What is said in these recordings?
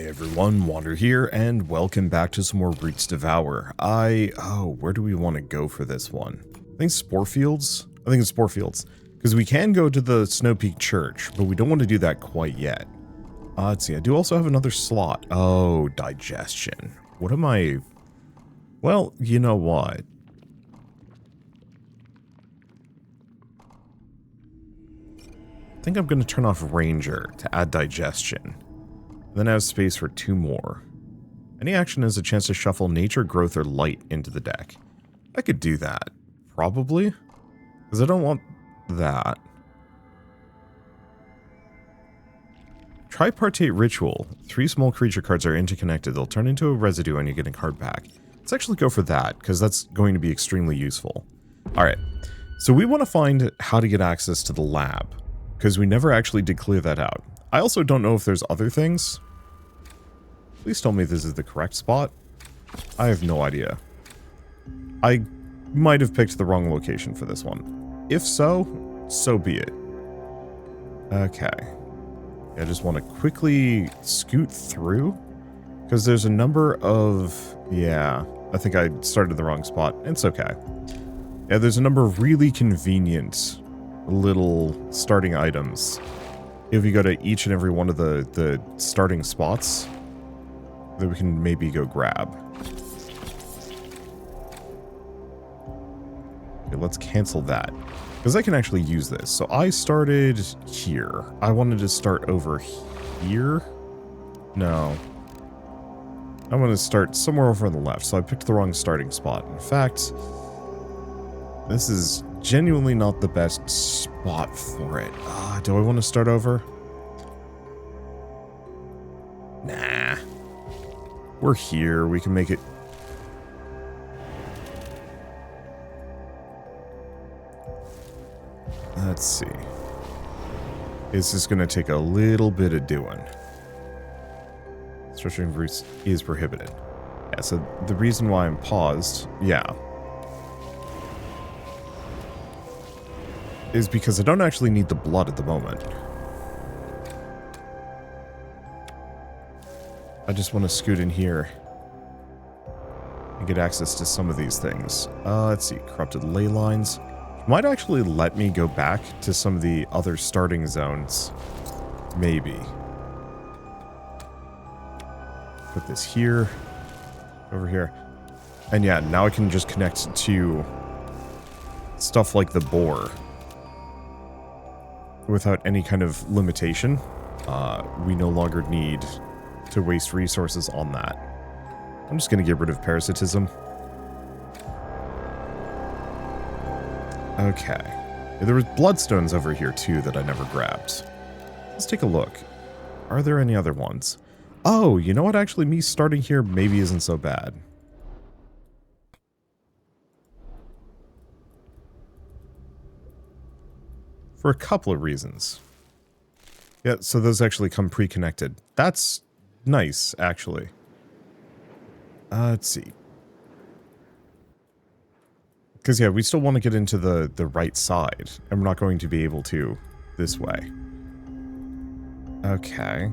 Everyone, Wander here, and welcome back to some more Roots Devour. Where do we want to go for this one? I think Spore Fields? I think it's Spore Fields. Because we can go to the Snow Peak Church, but we don't want to do that quite yet. Let's see, I do also have another slot. Oh, digestion. What am I... Well, you know what? I think I'm going to turn off Ranger to add digestion. Then I have space for 2 more. Any action has a chance to shuffle nature, growth, or light into the deck. I could do that. Probably. Because I don't want that. Tripartite Ritual. 3 small creature cards are interconnected. They'll turn into a residue when you get a card back. Let's actually go for that, because that's going to be extremely useful. Alright. So we want to find how to get access to the lab. Because we never actually did clear that out. I also don't know if there's other things. Please tell me this is the correct spot. I have no idea. I might have picked the wrong location for this one. If so, so be it. Okay. I just want to quickly scoot through. Because there's a number of... Yeah, I think I started the wrong spot. It's okay. Yeah, there's a number of really convenient little starting items. If we go to each and every one of the starting spots, that we can maybe go grab. Okay, let's cancel that. Because I can actually use this. So I started here. I wanted to start over here. No. I want to start somewhere over on the left. So I picked the wrong starting spot. In fact, this is genuinely not the best spot for it. Do I want to start over? Nah. We're here. We can make it... Let's see. This is going to take a little bit of doing. Stretching roots is prohibited. Yeah, so the reason why I'm paused... Yeah. Is because I don't actually need the blood at the moment. I just want to scoot in here and get access to some of these things. Let's see, corrupted ley lines. Might actually let me go back to some of the other starting zones. Maybe. Put this here, over here. And yeah, now I can just connect to stuff like the boar. Without any kind of limitation. We no longer need to waste resources on that. I'm just going to get rid of parasitism. Okay. Yeah, there was bloodstones over here too that I never grabbed. Let's take a look. Are there any other ones? Oh, you know what? Actually, me starting here maybe isn't so bad. For a couple of reasons. Yeah, so those actually come pre-connected. That's nice, actually. Let's see. Because, yeah, we still want to get into the right side. And we're not going to be able to this way. Okay.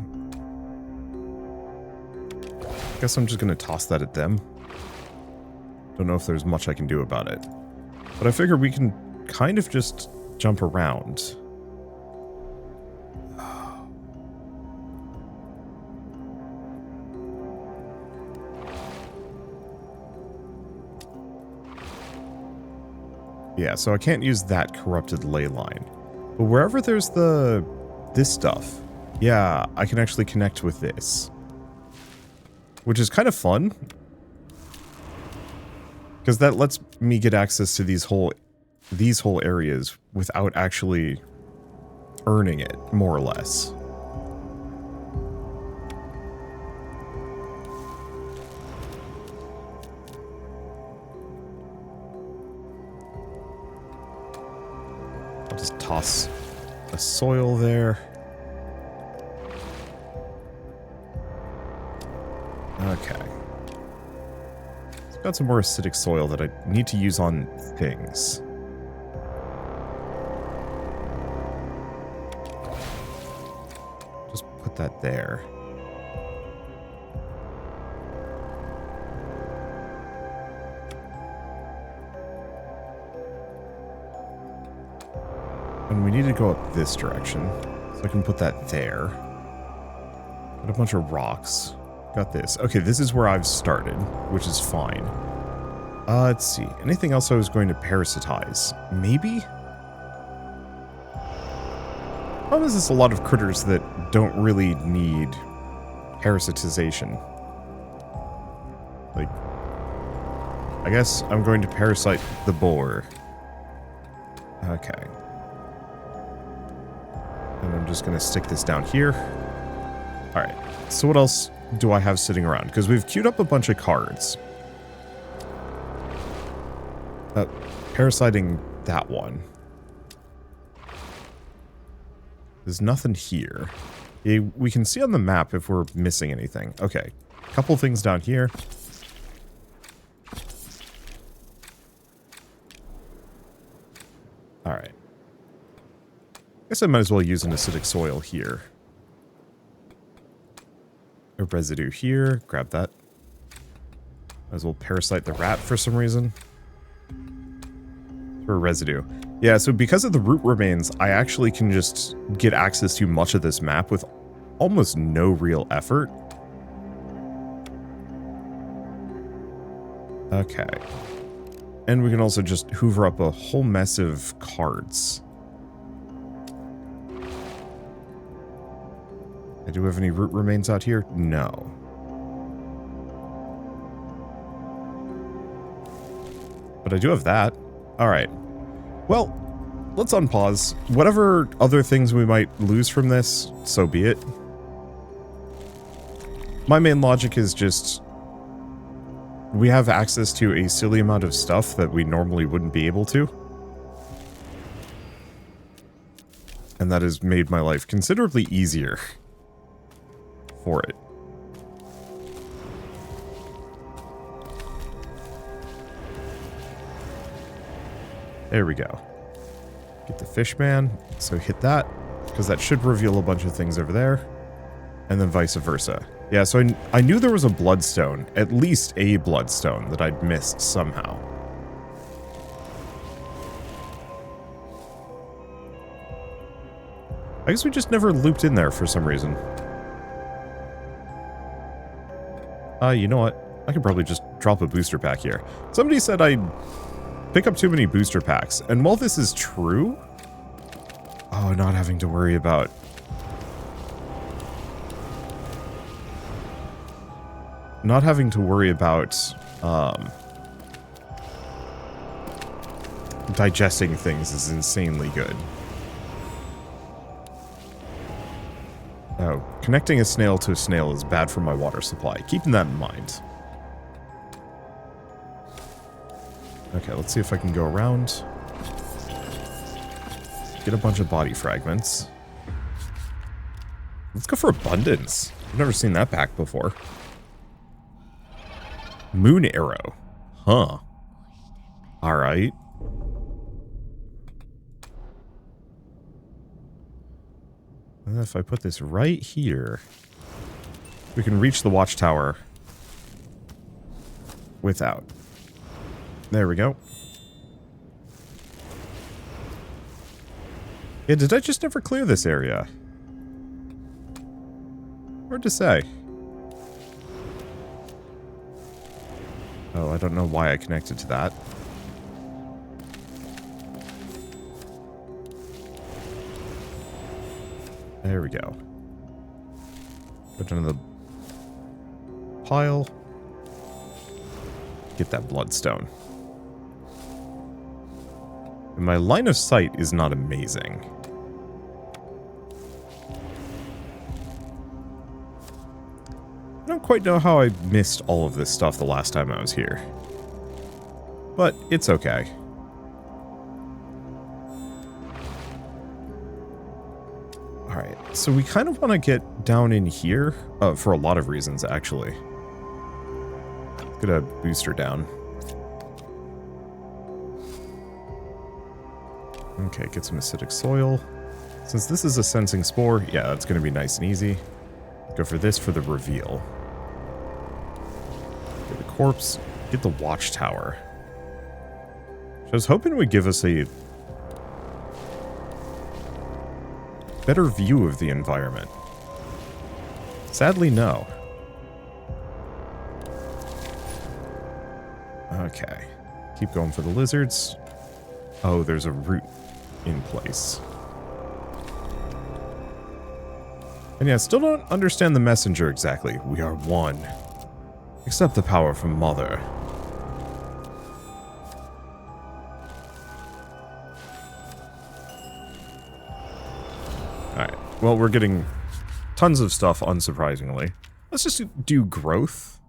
Guess I'm just going to toss that at them. Don't know if there's much I can do about it. But I figure we can kind of just... jump around. Yeah, so I can't use that corrupted ley line. But wherever there's this stuff, yeah, I can actually connect with this. Which is kind of fun. Because that lets me get access to these whole areas without actually earning it, more or less. I'll just toss a soil there. Okay. I've got some more acidic soil that I need to use on things. Put that there. And we need to go up this direction. So I can put that there. Got a bunch of rocks. Got this. Okay, this is where I've started, which is fine. Let's see. Anything else I was going to parasitize? Maybe? Problem is, there's a lot of critters that don't really need parasitization. Like, I guess I'm going to parasite the boar. Okay. And I'm just going to stick this down here. Alright, so what else do I have sitting around? Because we've queued up a bunch of cards. Parasiting that one. There's nothing here. We can see on the map if we're missing anything. Okay, a couple things down here. Alright. Guess I might as well use an acidic soil here. A residue here. Grab that. Might as well parasite the rat for some reason. For a residue. Yeah, so because of the root remains, I actually can just get access to much of this map with almost no real effort. Okay. And we can also just hoover up a whole mess of cards. Do we have any root remains out here? No. But I do have that. Alright. Well, let's unpause. Whatever other things we might lose from this, so be it. My main logic is just... we have access to a silly amount of stuff that we normally wouldn't be able to. And that has made my life considerably easier. For it. There we go. Get the fish man. So hit that, because that should reveal a bunch of things over there. And then vice versa. Yeah, so I knew there was a bloodstone, at least a bloodstone, that I'd missed somehow. I guess we just never looped in there for some reason. You know what? I could probably just drop a booster pack here. Somebody said I pick up too many booster packs, and while this is true... oh, not having to worry about... not having to worry about, digesting things is insanely good. Oh, connecting a snail to a snail is bad for my water supply. Keeping that in mind. Okay, let's see if I can go around. Get a bunch of body fragments. Let's go for abundance. I've never seen that pack before. Moon arrow. Huh. Alright. And if I put this right here, we can reach the watchtower without. There we go. Yeah, did I just never clear this area? Hard to say. Oh, I don't know why I connected to that. There we go. Put it in the pile. Get that bloodstone. And my line of sight is not amazing. I don't quite know how I missed all of this stuff the last time I was here. But it's okay. Alright, so we kind of want to get down in here, for a lot of reasons, actually. Let's get a booster down. Okay, get some acidic soil. Since this is a sensing spore, yeah, that's going to be nice and easy. Go for this for the reveal. Get the corpse, get the watchtower. So I was hoping it would give us a better view of the environment? Sadly, no. Okay. Keep going for the lizards. Oh, there's a root in place. And yeah, still don't understand the messenger exactly. We are one. Accept the power from Mother. Alright. Well, we're getting tons of stuff, unsurprisingly. Let's just do growth.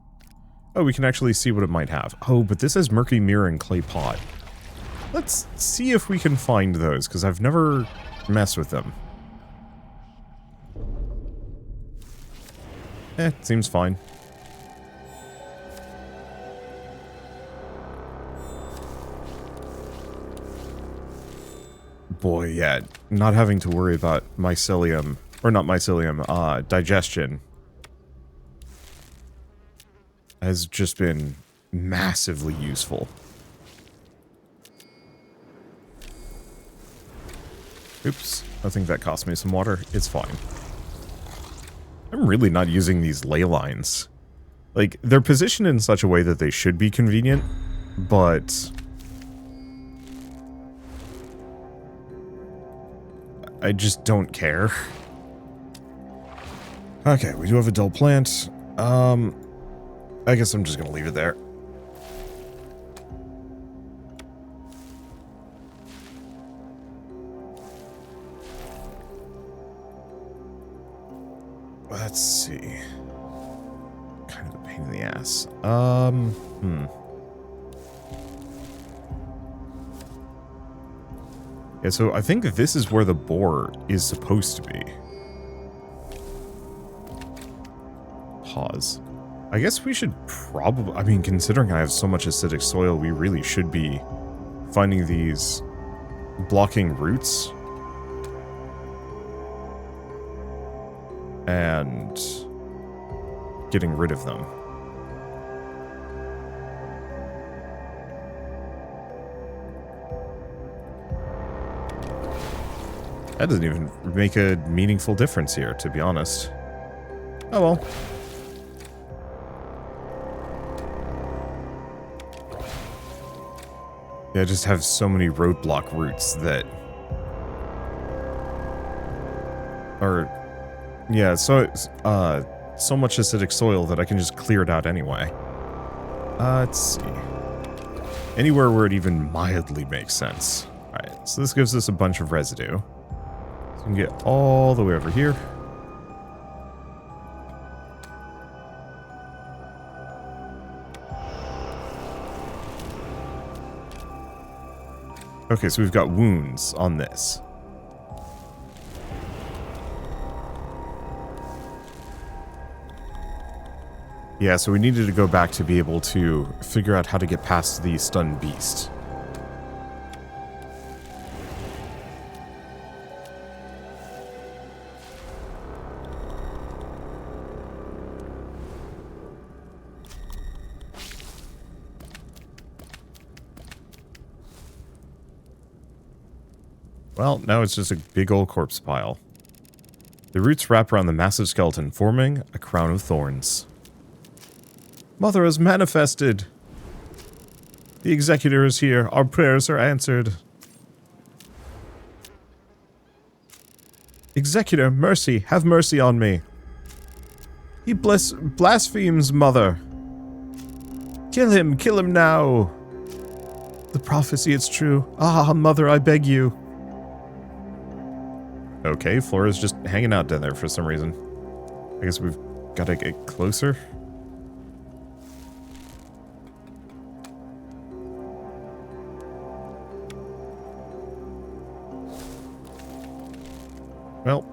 Oh, we can actually see what it might have. Oh, but this has Murky Mirror and Clay Pot. Let's see if we can find those, because I've never messed with them. Seems fine. Boy, yeah, not having to worry about mycelium, or not mycelium, digestion has just been massively useful. Oops, I think that cost me some water. It's fine. I'm really not using these ley lines. Like, they're positioned in such a way that they should be convenient, but I just don't care. Okay, we do have a dull plant. I guess I'm just gonna leave it there. Let's see. Kind of a pain in the ass. Yeah, so I think this is where the boar is supposed to be. Pause. I guess we should probably... I mean, considering I have so much acidic soil, we really should be finding these blocking roots. And getting rid of them. That doesn't even make a meaningful difference here, to be honest. Oh well. Yeah, I just have so many roadblock roots that are... Yeah, so much acidic soil that I can just clear it out anyway. Let's see. Anywhere where it even mildly makes sense. Alright, so this gives us a bunch of residue. So we can get all the way over here. Okay, so we've got wounds on this. Yeah, so we needed to go back to be able to figure out how to get past the stunned beast. Well, now it's just a big old corpse pile. The roots wrap around the massive skeleton, forming a crown of thorns. Mother has manifested! The executor is here. Our prayers are answered. Executor, mercy! Have mercy on me! He blasphemes, Mother! Kill him now! The prophecy is true. Ah, Mother, I beg you. Okay, Flora's just hanging out down there for some reason. I guess we've got to get closer. Well.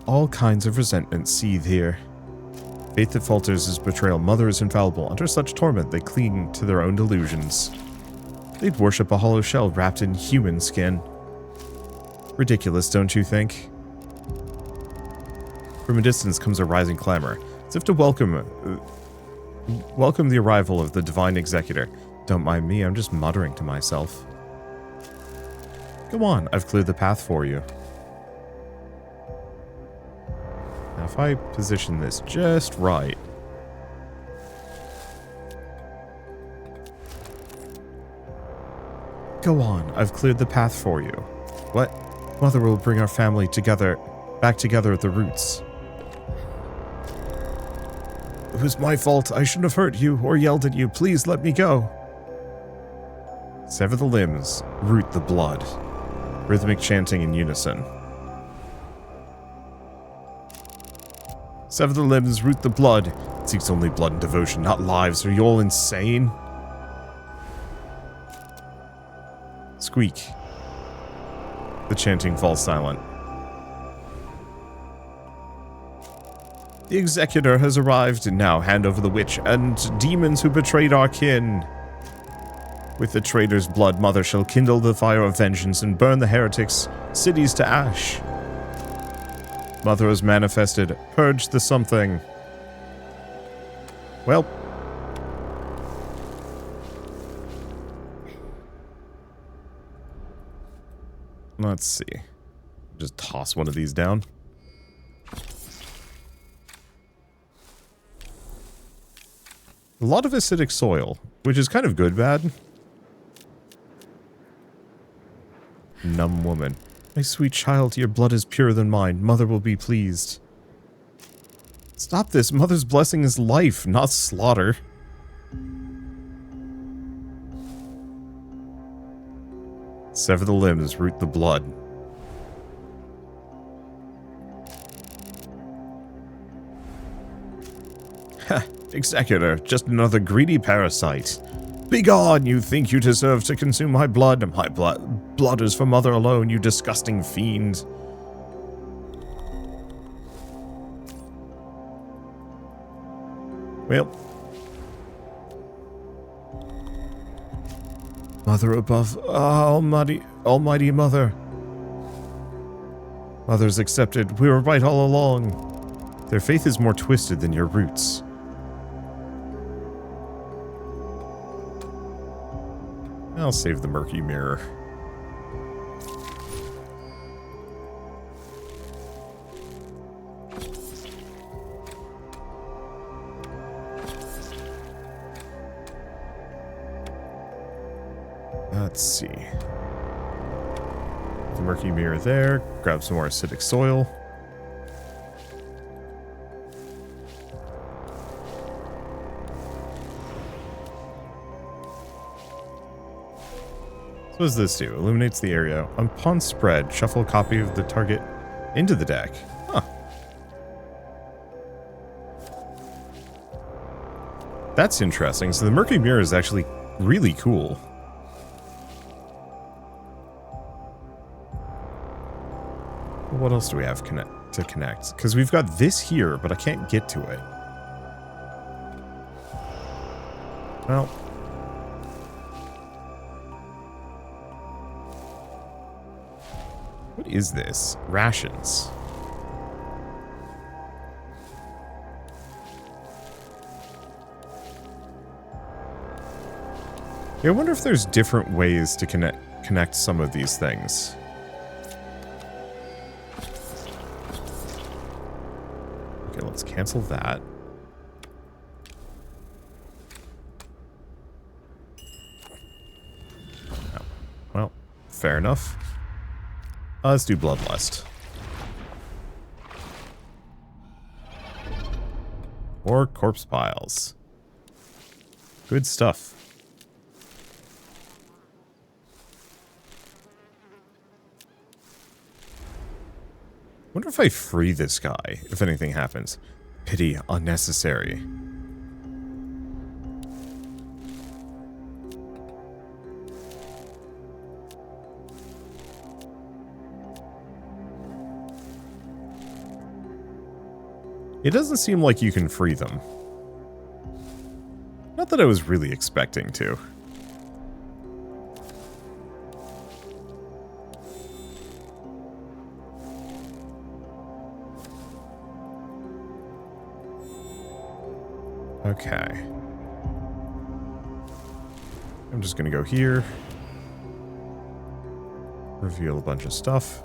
All kinds of resentment seethe here. Faith that falters is betrayal. Mother is infallible. Under such torment, they cling to their own delusions. They'd worship a hollow shell wrapped in human skin. Ridiculous, don't you think? From a distance comes a rising clamor, as if to welcome the arrival of the divine executor. Don't mind me, I'm just muttering to myself. Go on, I've cleared the path for you. Now if I position this just right... Go on, I've cleared the path for you. What? Mother will bring our family together, back together at the roots. It was my fault. I shouldn't have hurt you or yelled at you. Please let me go. Sever the limbs, root the blood. Rhythmic chanting in unison. Sever the limbs, root the blood. It seeks only blood and devotion, not lives. Are you all insane? Squeak. The chanting falls silent. The executor has arrived, and now hand over the witch and demons who betrayed our kin. With the traitor's blood, Mother shall kindle the fire of vengeance and burn the heretics' cities to ash. Mother has manifested. Purge the something. Well. Let's see. Just toss one of these down. A lot of acidic soil, which is kind of good, bad. Numb woman. My sweet child, your blood is purer than mine. Mother will be pleased. Stop this. Mother's blessing is life, not slaughter. Sever the limbs, root the blood. Ha! Executor, just another greedy parasite. Begone, you think you deserve to consume my blood. My blood is for Mother alone, you disgusting fiend. Well. Mother above, almighty Mother. Mother's accepted, we were right all along. Their faith is more twisted than your roots. I'll save the murky mirror. Let's see. The murky mirror there. Grab some more acidic soil. So what does this do? Illuminates the area. Upon spread, shuffle a copy of the target into the deck. Huh. That's interesting. So the murky mirror is actually really cool. What else do we have to connect? Because we've got this here, but I can't get to it. Well. What is this? Rations. Yeah, I wonder if there's different ways to connect some of these things. Okay, let's cancel that. Oh, well, fair enough. Let's do Bloodlust. Or Corpse Piles. Good stuff. Wonder if I free this guy, if anything happens. Pity, unnecessary. It doesn't seem like you can free them. Not that I was really expecting to. Okay. I'm just going to go here. Reveal a bunch of stuff.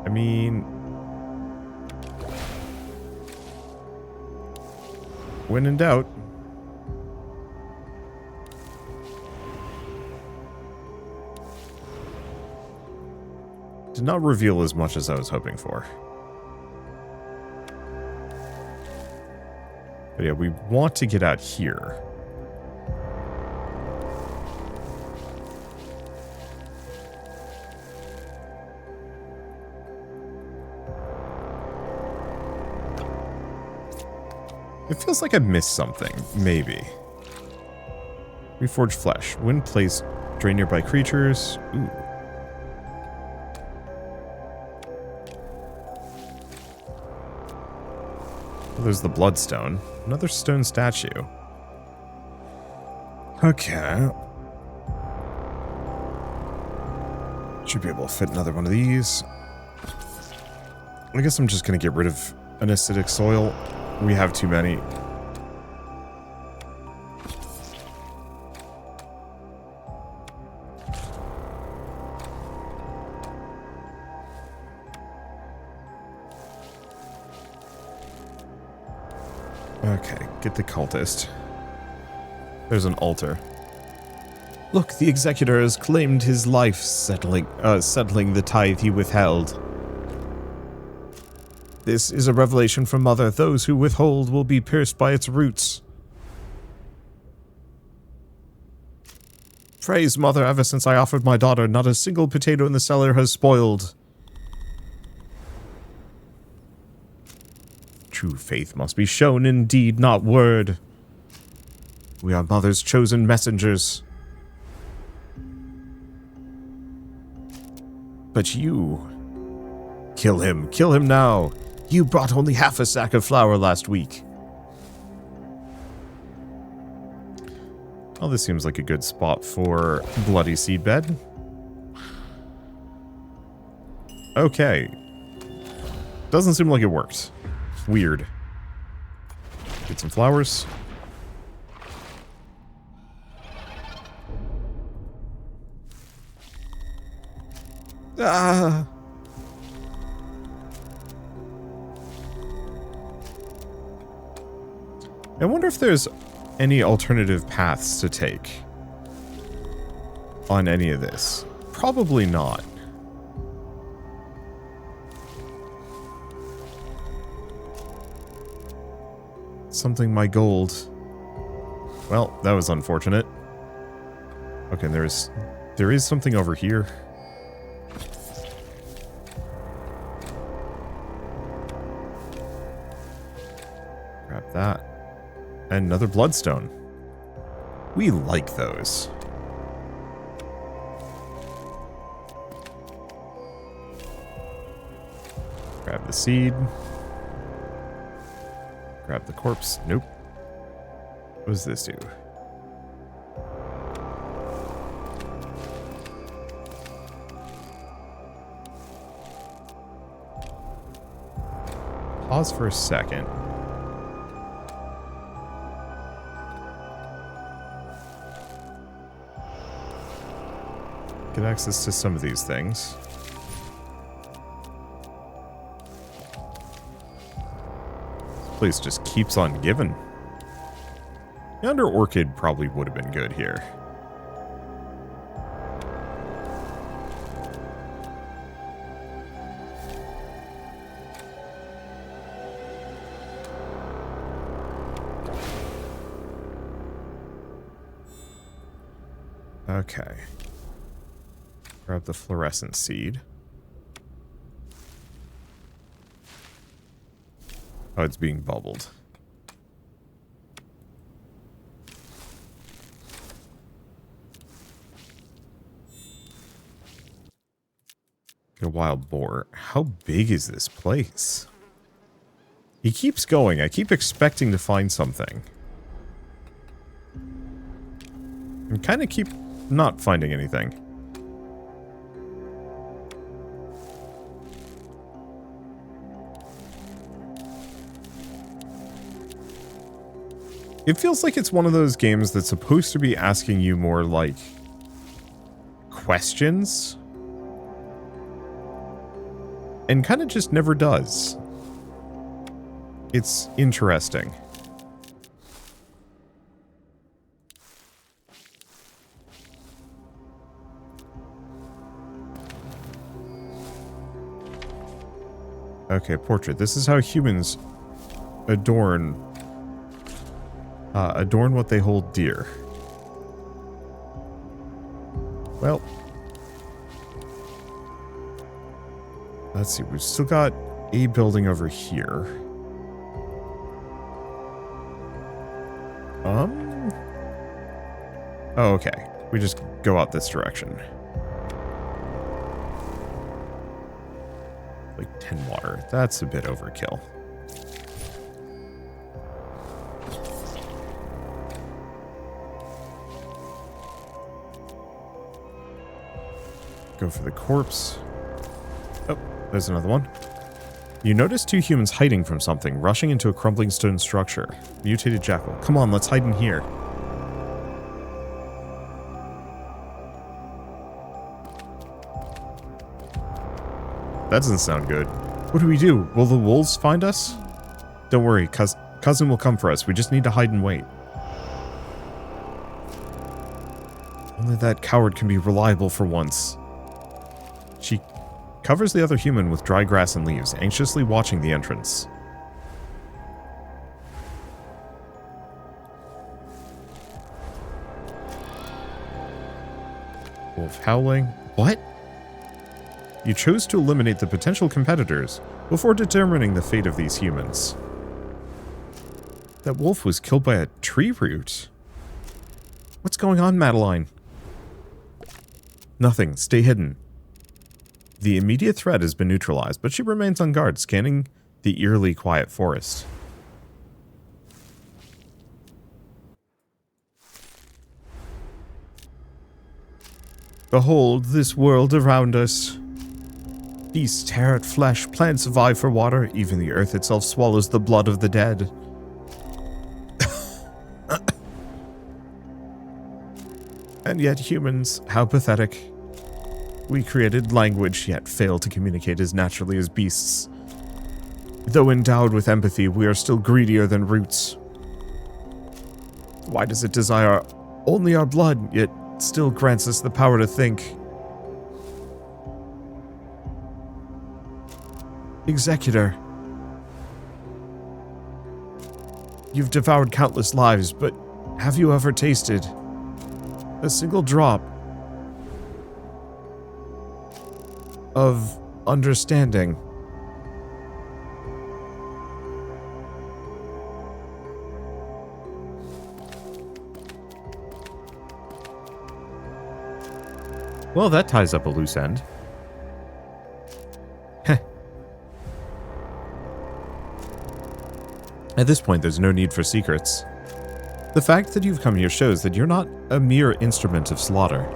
I mean, when in doubt. Did not reveal as much as I was hoping for. But yeah, we want to get out here. It feels like I missed something. Maybe. Reforged flesh. When placed, drain nearby creatures. Ooh. Well, there's the bloodstone. Another stone statue. Okay. Should be able to fit another one of these. I guess I'm just going to get rid of an acidic soil. We have too many. Okay, get the cultist. There's an altar. Look, the executor has claimed his life, settling the tithe he withheld. This is a revelation from Mother. Those who withhold will be pierced by its roots. Praise Mother, ever since I offered my daughter, not a single potato in the cellar has spoiled. True faith must be shown in deed, not word. We are Mother's chosen messengers. But you... Kill him now. You brought only half a sack of flour last week. Oh, this seems like a good spot for bloody seedbed. Okay. Doesn't seem like it worked. Weird. Get some flowers. Ah. I wonder if there's any alternative paths to take on any of this. Probably not. Something my gold. Well, that was unfortunate. Okay, there is something over here. Grab that. And another bloodstone. We like those. Grab the seed. Grab the corpse. Nope. What does this do? Pause for a second. Get access to some of these things. Place just keeps on giving. Yonder orchid probably would have been good here. Okay. Grab the fluorescent seed. Oh, it's being bubbled. Get a wild boar. How big is this place? He keeps going. I keep expecting to find something. And kind of keep not finding anything. It feels like it's one of those games that's supposed to be asking you more, like, questions. And kind of just never does. It's interesting. Okay, portrait. This is how humans adorn what they hold dear. Well, let's see. We've still got a building over here. Oh, okay. We just go out this direction. Like 10 water. That's a bit overkill. Go for the corpse. Oh, there's another one. You notice two humans hiding from something, rushing into a crumbling stone structure. Mutated jackal. Come on, let's hide in here. That doesn't sound good. What do we do? Will the wolves find us? Don't worry, cousin will come for us. We just need to hide and wait. Only that coward can be reliable for once. She covers the other human with dry grass and leaves, anxiously watching the entrance. Wolf howling. What? You chose to eliminate the potential competitors before determining the fate of these humans. That wolf was killed by a tree root. What's going on, Madeline? Nothing. Stay hidden. The immediate threat has been neutralized, but she remains on guard, scanning the eerily quiet forest. Behold this world around us. Beasts tear at flesh, plants vie for water, even the earth itself swallows the blood of the dead. And yet humans, how pathetic. We created language, yet failed to communicate as naturally as beasts. Though endowed with empathy, we are still greedier than roots. Why does it desire only our blood, yet still grants us the power to think? Executor. You've devoured countless lives, but have you ever tasted a single drop of understanding? Well, that ties up a loose end. Heh. At this point, there's no need for secrets. The fact that you've come here shows that you're not a mere instrument of slaughter.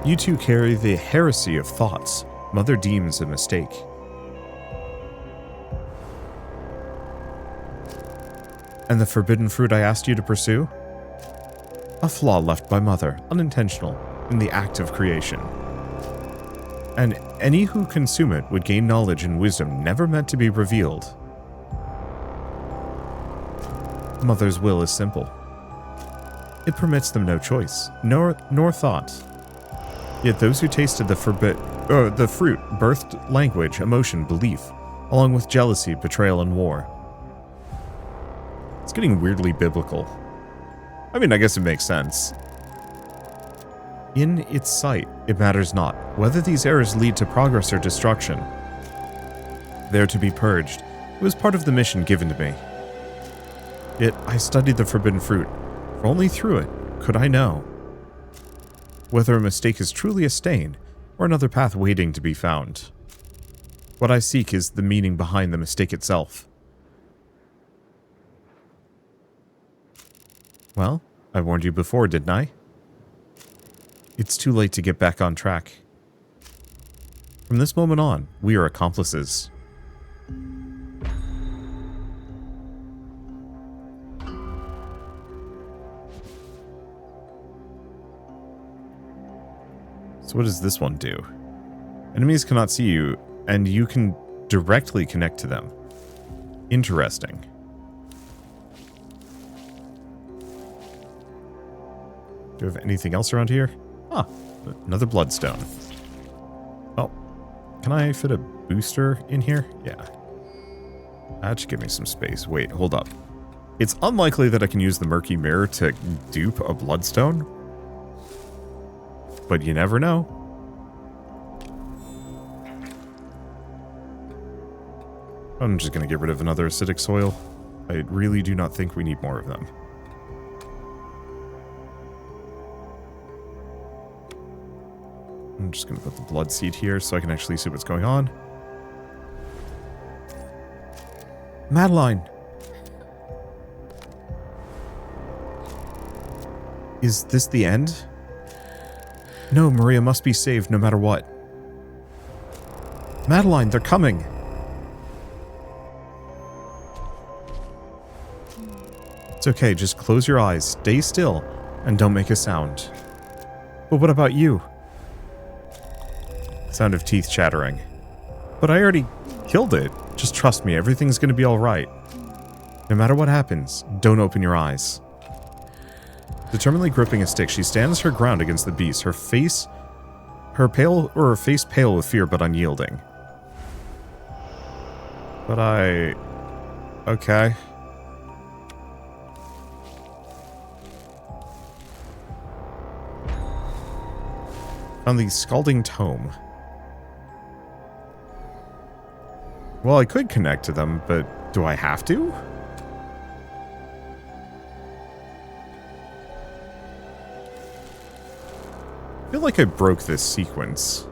You two carry the heresy of thoughts Mother deems a mistake. And the forbidden fruit I asked you to pursue? A flaw left by Mother, unintentional, in the act of creation. And any who consume it would gain knowledge and wisdom never meant to be revealed. Mother's will is simple. It permits them no choice, nor thought. Yet those who tasted the fruit birthed language, emotion, belief, along with jealousy, betrayal, and war. It's getting weirdly biblical. I mean, I guess it makes sense. In its sight, it matters not whether these errors lead to progress or destruction. They're to be purged. It was part of the mission given to me. Yet I studied the forbidden fruit, for only through it could I know whether a mistake is truly a stain or another path waiting to be found. What I seek is the meaning behind the mistake itself. Well, I warned you before, didn't I? It's too late to get back on track. From this moment on, we are accomplices. So what does this one do? Enemies cannot see you, and you can directly connect to them. Interesting. Do we have anything else around here? Ah, another bloodstone. Oh, can I fit a booster in here? Yeah. That should give me some space. Wait, hold up. It's unlikely that I can use the murky mirror to dupe a bloodstone. But you never know. I'm just going to get rid of another acidic soil. I really do not think we need more of them. I'm just going to put the blood seed here so I can actually see what's going on. Madeline! Is this the end? No, Maria must be saved no matter what. Madeline, they're coming! It's okay, just close your eyes, stay still, and don't make a sound. But what about you? Sound of teeth chattering. But I already killed it. Just trust me, everything's gonna be alright. No matter what happens, don't open your eyes. Determinedly gripping a stick, she stands her ground against the beast, her face pale with fear but unyielding. But okay. Found the Scalding Tome. Well, I could connect to them, but do I have to? I feel like I broke this sequence.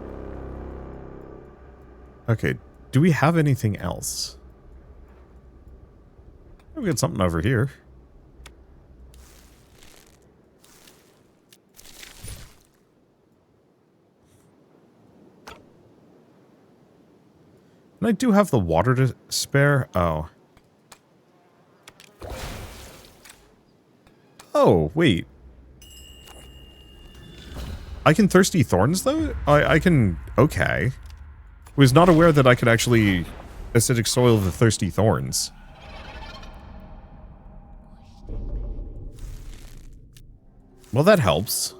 Okay, do we have anything else? We got something over here. And I do have the water to spare. Oh. Oh, wait. I can Thirsty Thorns, though? I can... Okay. Was not aware that I could actually acidic soil the Thirsty Thorns. Well, that helps.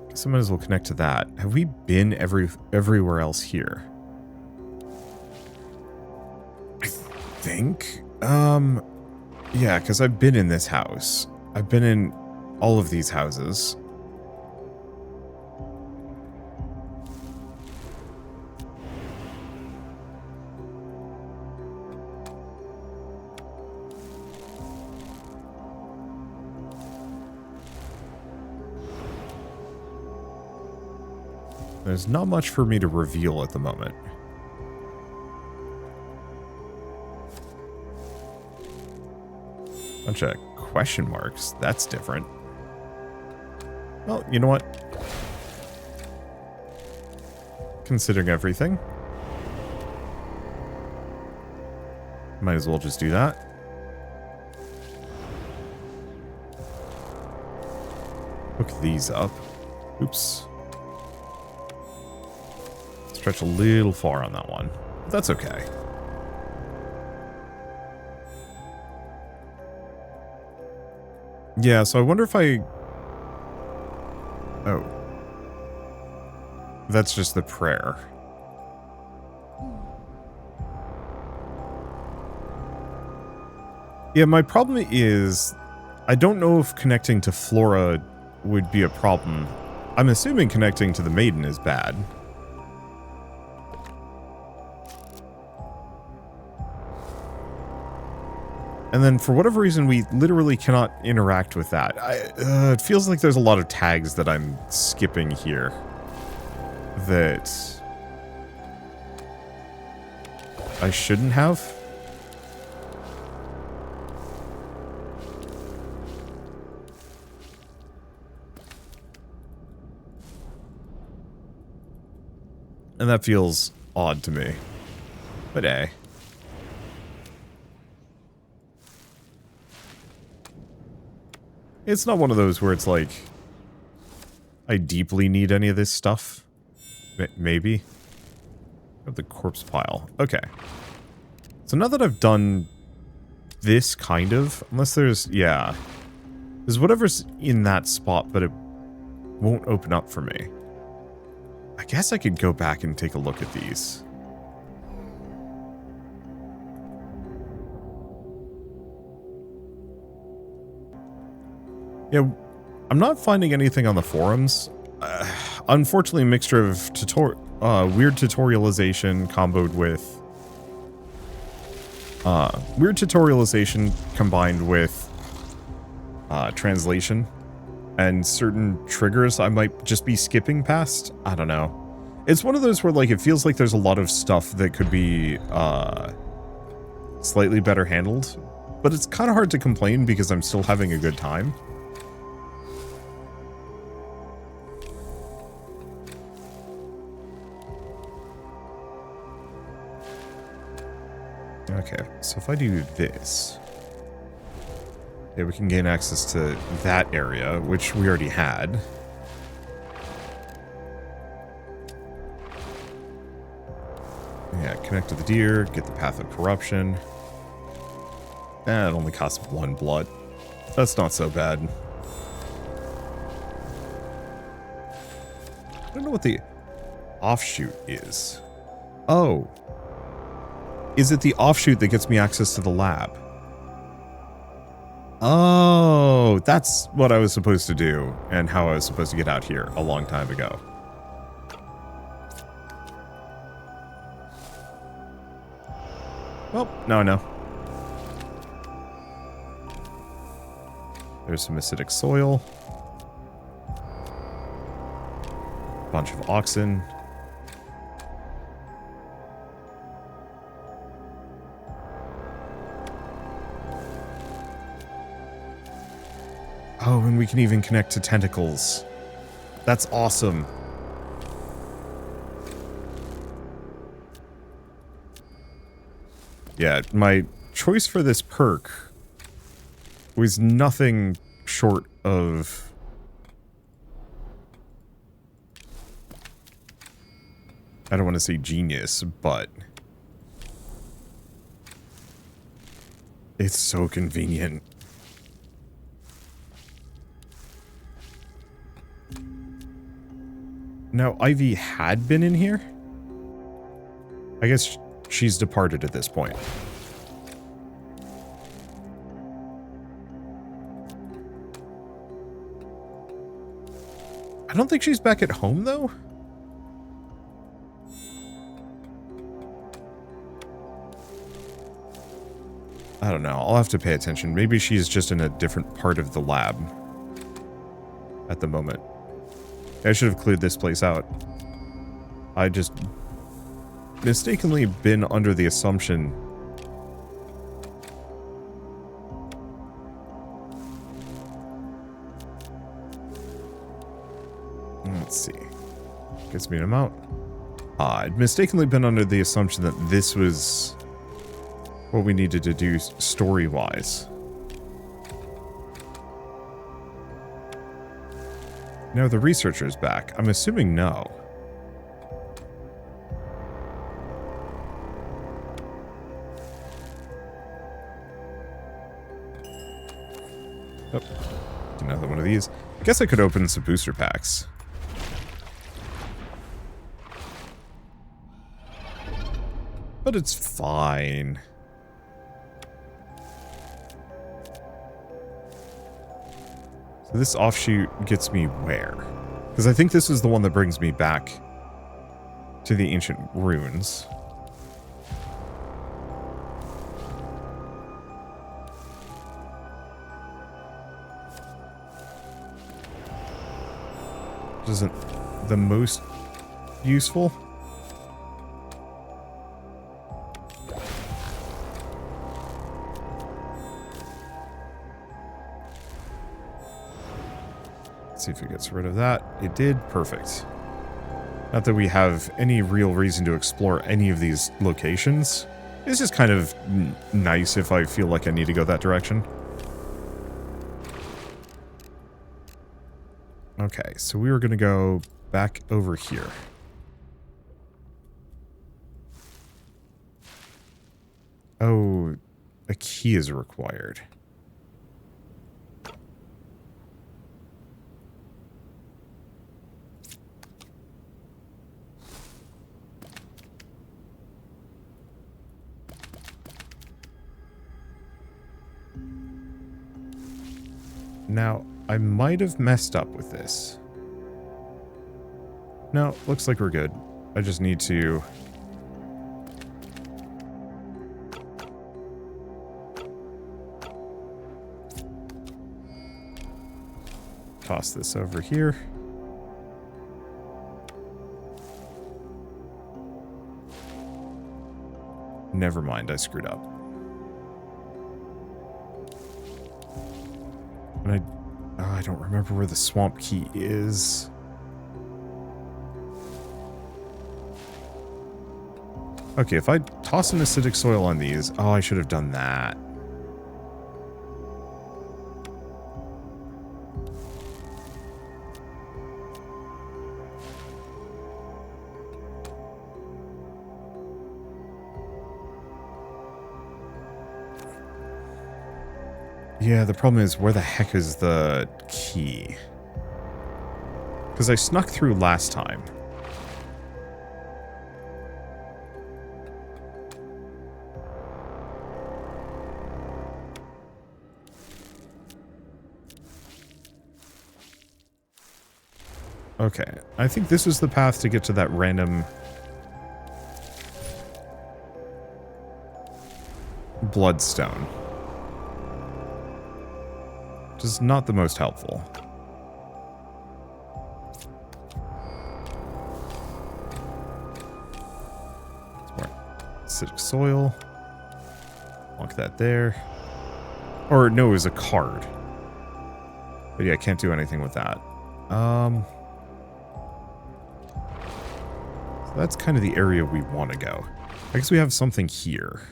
Guess I might as well connect to that. Have we been everywhere else here? I think. Yeah, because I've been in this house. I've been in all of these houses. There's not much for me to reveal at the moment. Bunch of question marks. That's different. Well, you know what? Considering everything, might as well just do that. Hook these up. Oops. Stretch a little far on that one. But that's okay. Yeah, so I wonder if I... Oh. That's just the prayer. Yeah, my problem is... I don't know if connecting to Flora would be a problem. I'm assuming connecting to the Maiden is bad. And then, for whatever reason, we literally cannot interact with that. It feels like there's a lot of tags that I'm skipping here. That... I shouldn't have. And that feels odd to me. But hey. It's not one of those where it's like... I deeply need any of this stuff. Maybe. Of the corpse pile. Okay. So now that I've done this kind of, unless there's, yeah. There's whatever's in that spot, but it won't open up for me. I guess I could go back and take a look at these. Yeah, I'm not finding anything on the forums. Unfortunately, a mixture of weird tutorialization comboed with weird tutorialization combined with translation and certain triggers I might just be skipping past. I don't know. It's one of those where like it feels like there's a lot of stuff that could be slightly better handled, but it's kind of hard to complain because I'm still having a good time. Okay, so if I do this, yeah, we can gain access to that area, which we already had. Yeah, connect to the deer, get the path of corruption. It only costs 1 blood. That's not so bad. I don't know what the offshoot is. Oh. Is it the offshoot that gets me access to the lab? Oh, that's what I was supposed to do and how I was supposed to get out here a long time ago. Well, now I know. There's some acidic soil. Bunch of oxen. Oh, and we can even connect to tentacles. That's awesome. Yeah, my choice for this perk was nothing short of... I don't want to say genius, but... it's so convenient. Now, Ivy had been in here? I guess she's departed at this point. I don't think she's back at home, though. I don't know. I'll have to pay attention. Maybe she's just in a different part of the lab at the moment. I should have cleared this place out. I just mistakenly been under the assumption. Let's see. Gets me an amount. I'd mistakenly been under the assumption that this was what we needed to do story-wise. Now the researcher's back. I'm assuming no. Oh, another one of these. I guess I could open some booster packs. But it's fine. So this offshoot gets me where? Because I think this is the one that brings me back to the ancient ruins. Which isn't the most useful. See if it gets rid of that. It did. Perfect. Not that we have any real reason to explore any of these locations. It's just kind of nice if I feel like I need to go that direction. Okay, so we were going to go back over here. Oh, a key is required. Now, I might have messed up with this. No, looks like we're good. I just need to... toss this over here. Never mind, I screwed up. And I don't remember where the swamp key is. Okay, if I toss an acidic soil on these... Oh, I should have done that. Yeah, the problem is, where the heck is the key? Because I snuck through last time. Okay, I think this is the path to get to that random bloodstone. Which is not the most helpful. More acidic soil. Lock that there. Or no, it was a card. But yeah, I can't do anything with that. So that's kind of the area we want to go. I guess we have something here.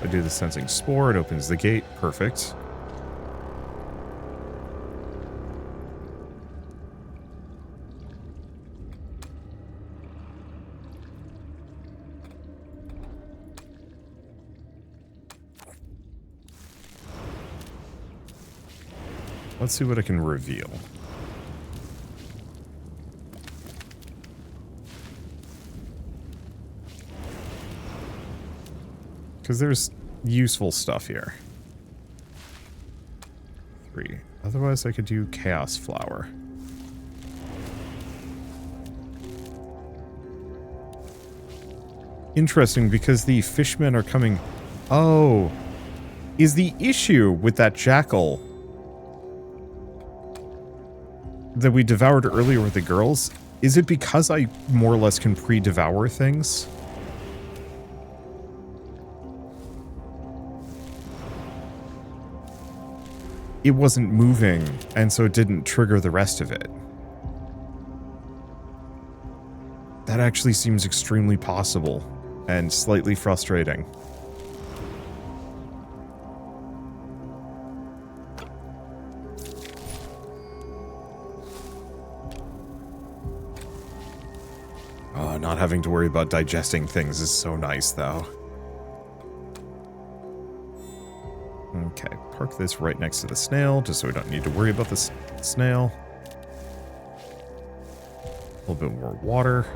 I do the sensing spore, it opens the gate. Perfect. Let's see what I can reveal. Because there's useful stuff here. 3. Otherwise, I could do Chaos Flower. Interesting, because the fishmen are coming... Oh! Is the issue with that jackal that we devoured earlier with the girls, is it because I more or less can pre-devour things? It wasn't moving, and so it didn't trigger the rest of it. That actually seems extremely possible, and slightly frustrating. Oh, not having to worry about digesting things is so nice, though. Okay, park this right next to the snail, just so we don't need to worry about the snail. A little bit more water.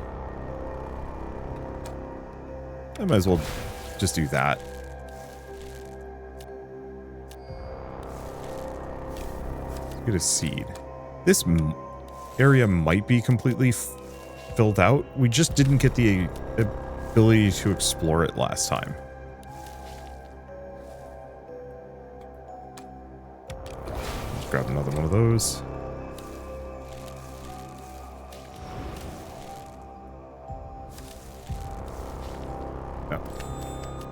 I might as well just do that. Let's get a seed. This area might be completely filled out. We just didn't get the ability to explore it last time. Grab another one of those. Oh.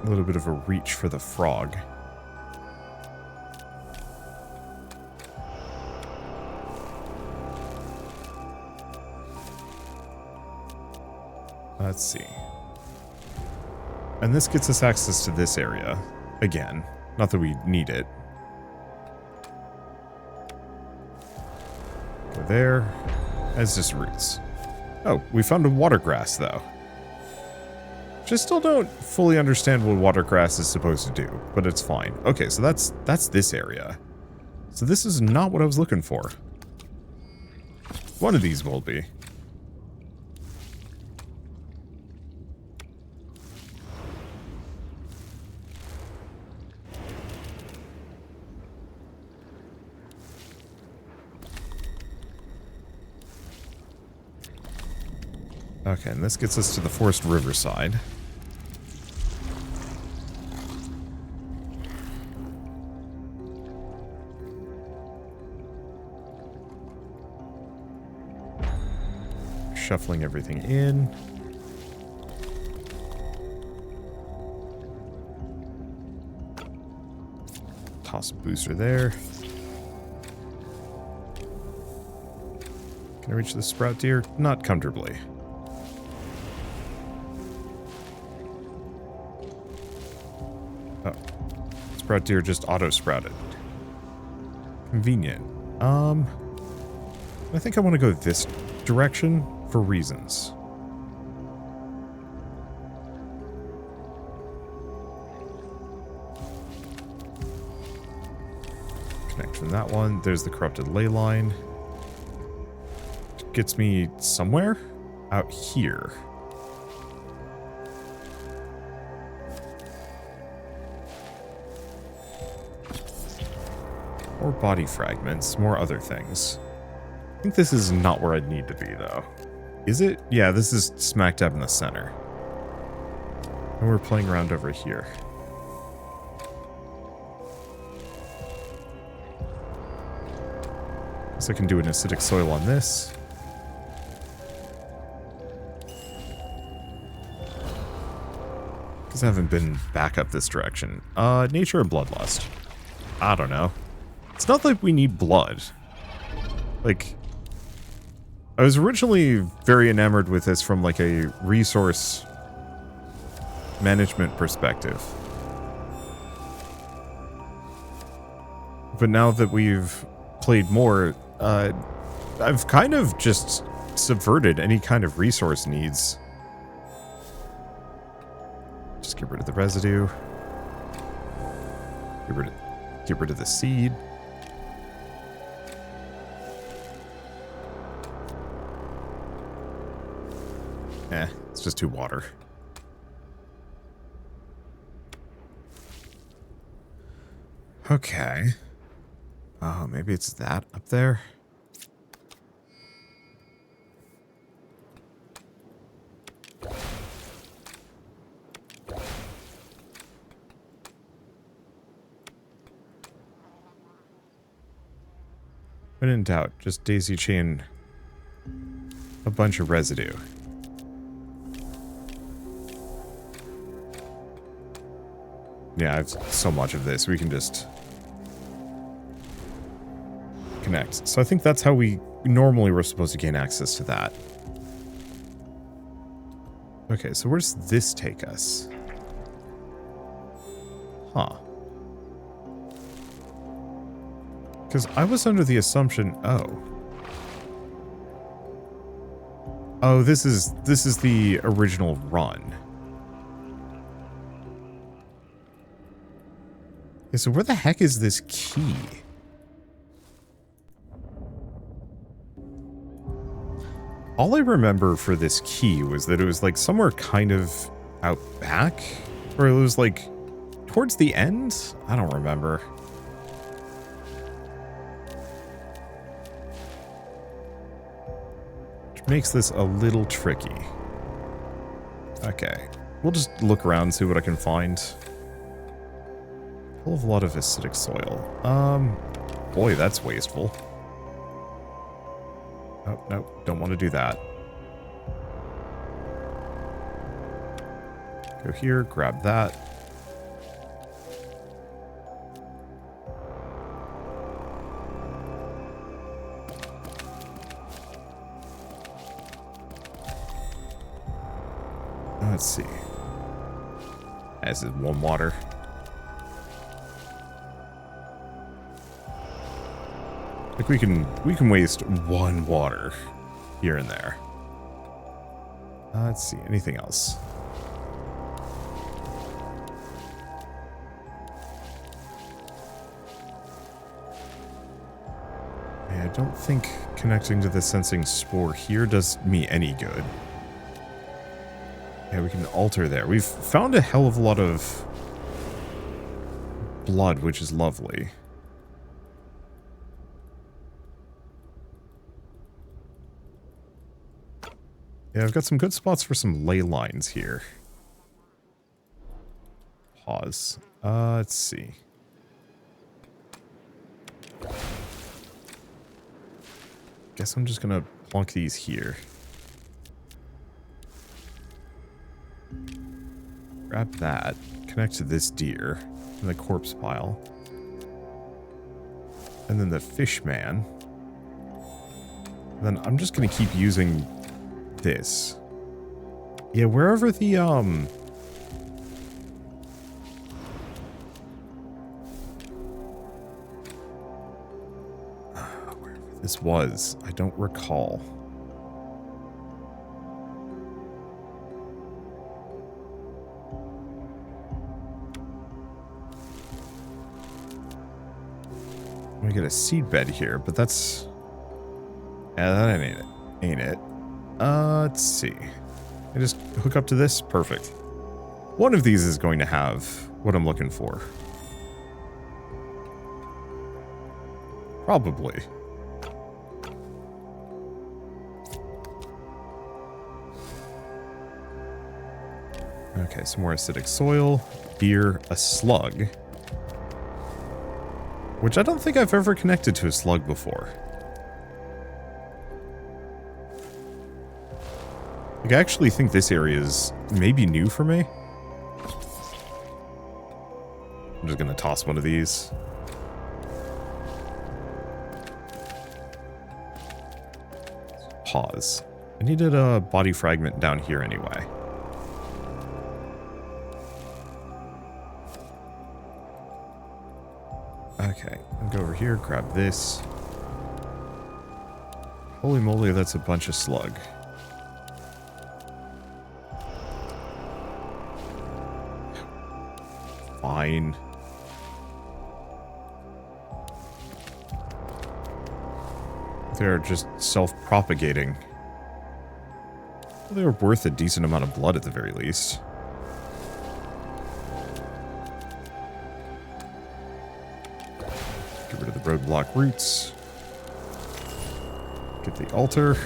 A little bit of a reach for the frog. Let's see. And this gets us access to this area. Again. Not that we need it. Go there. As just roots. Oh, we found a watergrass, though. Which I still don't fully understand what watergrass is supposed to do, but it's fine. Okay, so that's this area. So this is not what I was looking for. One of these will be. Okay, and this gets us to the forest riverside. Shuffling everything in. Toss a booster there. Can I reach the sprout deer? Not comfortably. Oh. Sprout deer just auto-sprouted. Convenient. I think I want to go this direction for reasons. Connect from that one. There's the corrupted ley line. Gets me somewhere out here. More body fragments, more other things. I think this is not where I'd need to be, though. Is it? Yeah, this is smack dab in the center. And we're playing around over here. Guess I can do an acidic soil on this. Because I haven't been back up this direction. Nature or bloodlust? I don't know. It's not like we need blood. Like, I was originally very enamored with this from like a resource management perspective. But now that we've played more, I've kind of just subverted any kind of resource needs. Just get rid of the residue. Get rid of the seed. It's just too water. Okay. Oh, maybe it's that up there? When in doubt, just daisy chain a bunch of residue. Yeah, I have so much of this. We can just connect. So I think that's how we normally were supposed to gain access to that. Okay, so where's this take us? Huh. Because I was under the assumption... Oh, this is the original run. Okay, so where the heck is this key? All I remember for this key was that it was like somewhere kind of out back, or it was like towards the end? I don't remember. Which makes this a little tricky. Okay, we'll just look around and see what I can find. A lot of acidic soil. Boy, that's wasteful. Oh, no, don't want to do that. Go here, grab that. Let's see. This is one water. Like we can waste one water here and there. Let's see, anything else? Yeah, I don't think connecting to the sensing spore here does me any good. Yeah, we can alter there. We've found a hell of a lot of blood, which is lovely. Yeah, I've got some good spots for some ley lines here. Pause. Let's see. Guess I'm just gonna plonk these here. Grab that. Connect to this deer in the corpse pile. And then the fish man. And then I'm just gonna keep using this. Yeah, wherever the wherever this was, I don't recall. We get a seed bed here, but that's, yeah, that ain't it. Ain't it? Let's see. I just hook up to this? Perfect. One of these is going to have what I'm looking for. Probably. Okay, some more acidic soil. Beer, a slug. Which I don't think I've ever connected to a slug before. Like, I actually think this area is maybe new for me. I'm just gonna toss one of these. Pause. I needed a body fragment down here anyway. Okay, I'll go over here, grab this. Holy moly, that's a bunch of slug. Fine. They're just self-propagating. Well, they were worth a decent amount of blood at the very least. Get rid of the roadblock roots. Get the altar.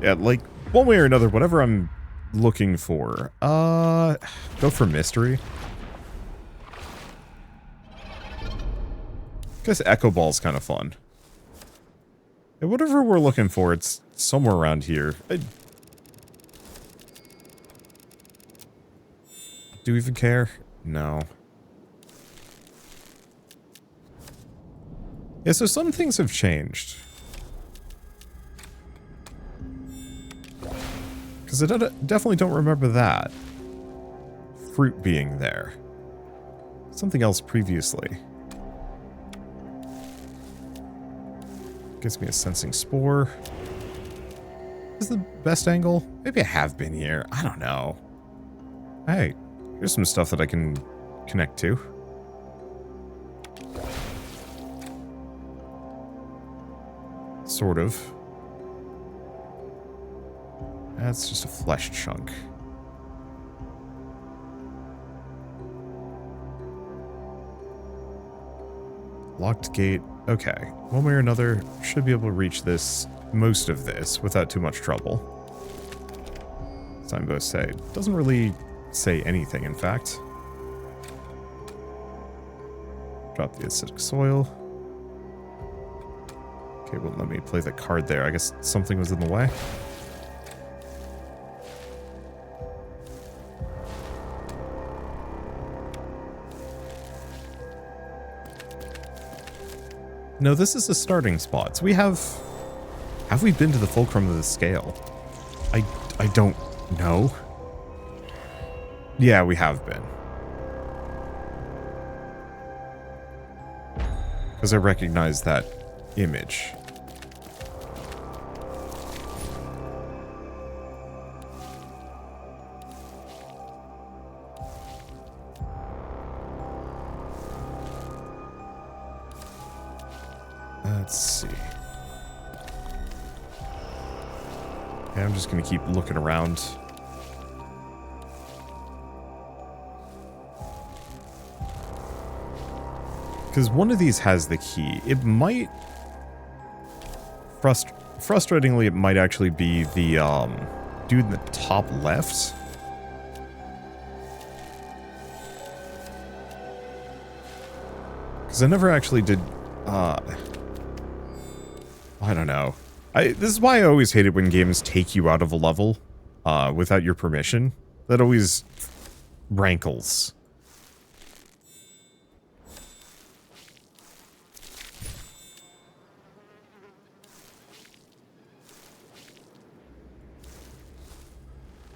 Yeah, like, one way or another, whatever I'm looking for. Go for mystery. I guess Echo Ball's kind of fun. Yeah, whatever we're looking for, it's somewhere around here. Do we even care? No. Yeah, so some things have changed. Because I definitely don't remember that. Fruit being there. Something else previously. Gives me a sensing spore. Is the best angle? Maybe I have been here. I don't know. Hey, here's some stuff that I can connect to. Sort of. That's just a flesh chunk. Locked gate. Okay. One way or another, should be able to reach this, most of this, without too much trouble. Signposts say. Doesn't really say anything, in fact. Drop the acidic soil. Okay, well, let me play the card there. I guess something was in the way. No, this is the starting spot. So we have we been to the fulcrum of the scale? I don't know. Yeah, we have been. Because I recognize that image. Let's see. Okay, I'm just going to keep looking around. Because one of these has the key. It might... Frustratingly, it might actually be the dude in the top left. Because I never actually did... I don't know. This is why I always hate it when games take you out of a level without your permission. That always rankles.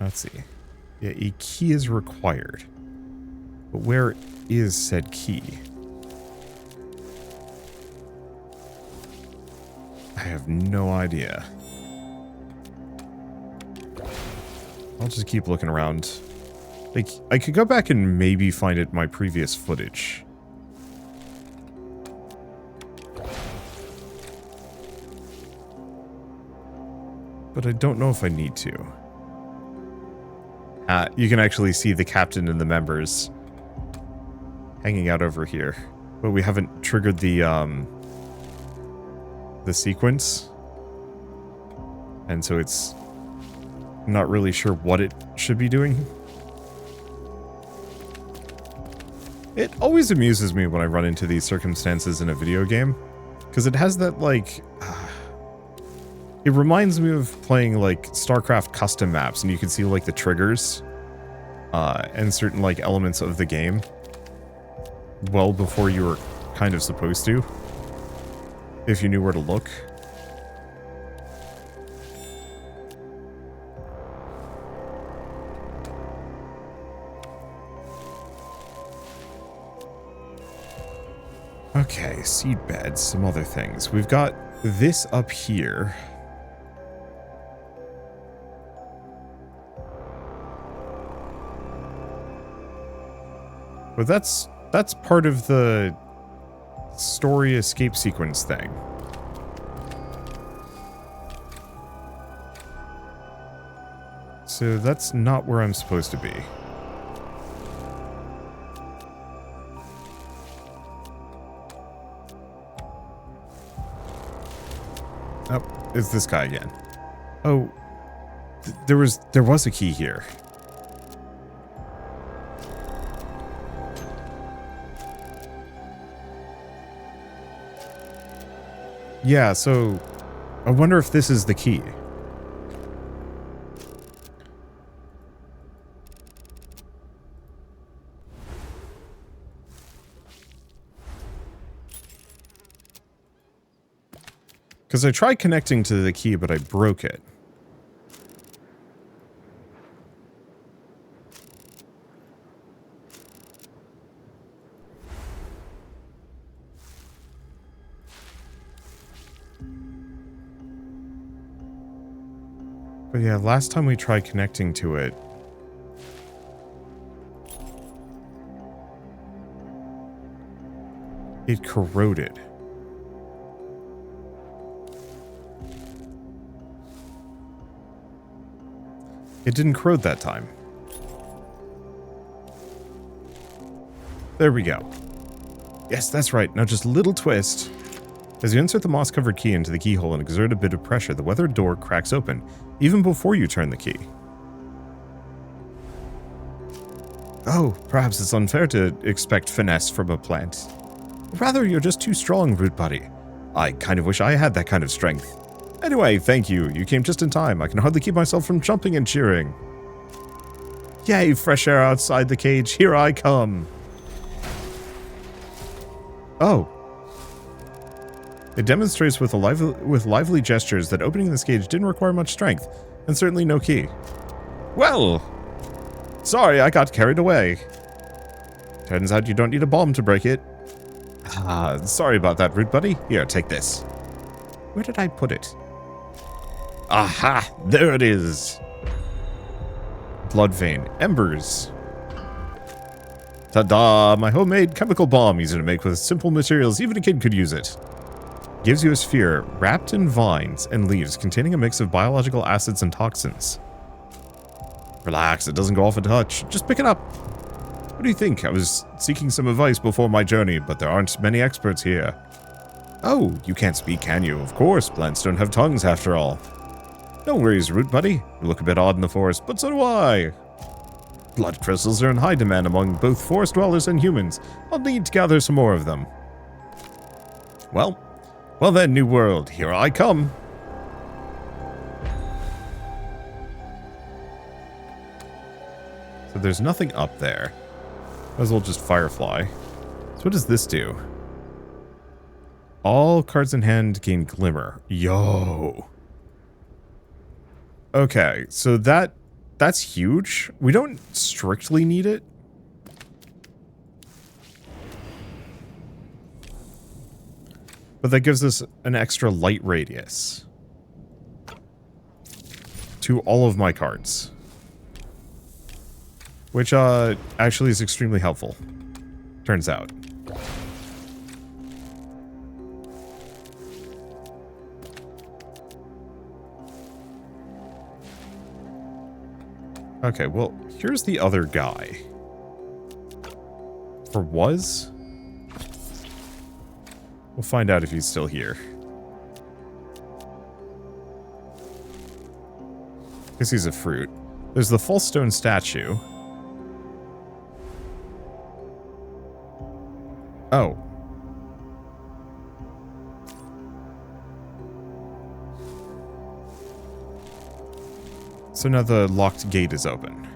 Let's see. Yeah, a key is required. But where is said key? I have no idea. I'll just keep looking around. Like, I could go back and maybe find it in my previous footage. But I don't know if I need to. You can actually see the captain and the members hanging out over here. But we haven't triggered the sequence. And so it's not really sure what it should be doing. It always amuses me when I run into these circumstances in a video game. Because it has that, like... it reminds me of playing, like, StarCraft custom maps, and you can see, like, the triggers and certain, like, elements of the game well before you were kind of supposed to, if you knew where to look. Okay, seed beds, some other things. We've got this up here. But that's part of the story escape sequence thing. So that's not where I'm supposed to be. Oh, it's this guy again. Oh, there was a key here. Yeah, so I wonder if this is the key. Because I tried connecting to the key, but I broke it. But yeah, last time we tried connecting to it, it corroded. It didn't corrode that time. There we go. Yes, that's right. Now just a little twist. As you insert the moss-covered key into the keyhole and exert a bit of pressure, the weathered door cracks open, even before you turn the key. Oh, perhaps it's unfair to expect finesse from a plant. Rather, you're just too strong, rude buddy. I kind of wish I had that kind of strength. Anyway, thank you. You came just in time. I can hardly keep myself from jumping and cheering. Yay, fresh air outside the cage. Here I come. Oh. It demonstrates with lively gestures that opening this cage didn't require much strength, and certainly no key. Well, sorry, I got carried away. Turns out you don't need a bomb to break it. Sorry about that, rude buddy. Here, take this. Where did I put it? Aha! There it is! Blood vein. Embers. Ta-da! My homemade chemical bomb, easy to make with simple materials. Even a kid could use it. Gives you a sphere wrapped in vines and leaves containing a mix of biological acids and toxins. Relax, it doesn't go off a touch. Just pick it up. What do you think? I was seeking some advice before my journey, but there aren't many experts here. Oh, you can't speak, can you? Of course, plants don't have tongues after all. No worries, root buddy. You look a bit odd in the forest, but so do I. Blood crystals are in high demand among both forest dwellers and humans. I'll need to gather some more of them. Well then, new world, here I come. So there's nothing up there. Might as well just firefly. So what does this do? All cards in hand gain glimmer. Yo. Okay, so that's huge. We don't strictly need it. But that gives us an extra light radius to all of my cards. Which actually is extremely helpful, turns out. Okay, well, here's the other guy. Or was? We'll find out if he's still here. Guess he's a fruit. There's the false stone statue. Oh. So now the locked gate is open.